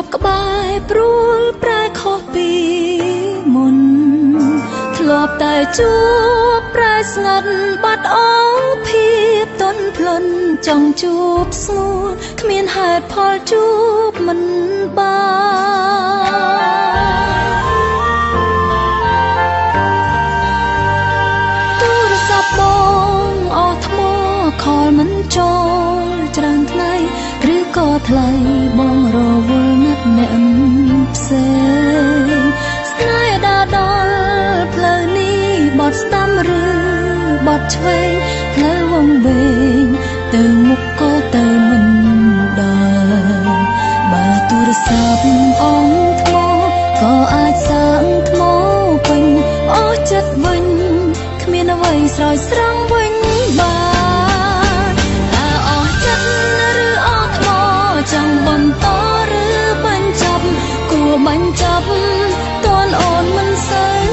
ប់ក្បែរព្រួលប្រែខុសពីមុនធ្លាប់តែជួបប្រែស្ងាត់បាត់អស់ភាពទន់ភ្លន់ចង់ជួបស្ងួនគ្មានហេតុផលជួបមិនបានទូរស័ព្ទបងអស់ថ្មខលមិនចូលច្រើនថ្ងៃឬក៏ថ្លៃបងរវល់ណាត់អ្នកផ្សេងស្នេហ៍ដើរដល់ផ្លូវនេះបត់ស្ដាំឬបត់ឆ្វេងផ្លូវវង្វេងទៅមុខក៏ទៅមិនដល់បើទូរស័ព្ទអងថ្មក៏អាចសាងថ្មពេញអស់ចិត្តវិញគ្មានអ្វីស្រោចស្រង់វិញបានតើអស់ចិត្តឬអស់ថ្មចង់បន្តឬបញ្ចប់គួរបញ្ចប់តួនអូនមិនសូវ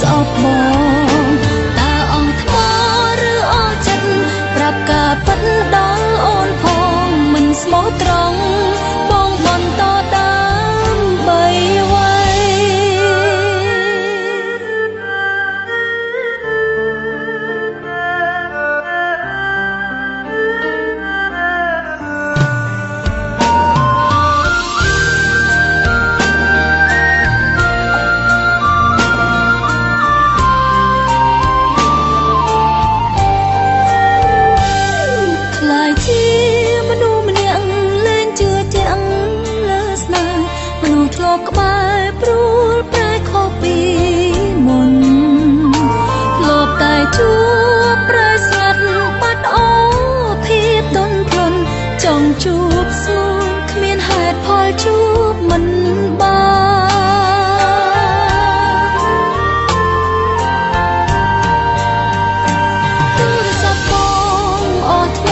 ស្អប់បងតើអស់ថ្មឬអស់ចិត្តប្រាប់ការពិតដល់អូនផងមិនស្មោះត្រង់បងបន្តដើម្បីអ្វីក្បែរព្រួលប្រែខុសពីមុនធ្លាប់តែជួបប្រែស្ងាត់បាត់អូភាពទន់ភ្លន់ចង់ជួបស្ងួនគ្មានហេតុផលជួបមិនបានទូរស័ព្ទបងអស់ថ្ម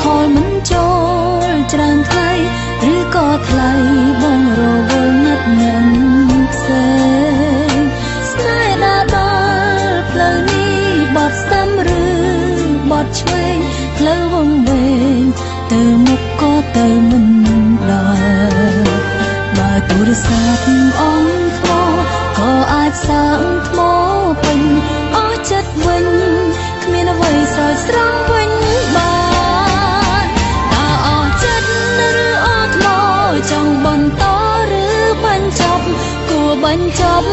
ខលមិនចូលច្រើនថ្ងៃឬក៏ថ្លៃបងរវល់អ្នកផ្សេងស្នេហ៍ដើរដល់ផ្លូវនេះបត់ស្ដាំឬបត់ឆ្វេងផ្លូវវង្វេងទៅមុខក៏ទៅមិនដល់បើទូរស័ព្ទអងថ្មក៏អាចសាងថ្មពេញអស់ចិត្តវិញគ្មានអ្វីស្រោចស្រង់វិញបានតើអស់ចិត្តឬអស់ថ្មចង់បន្តឬបញ្ចប់គួរបញ្ចប់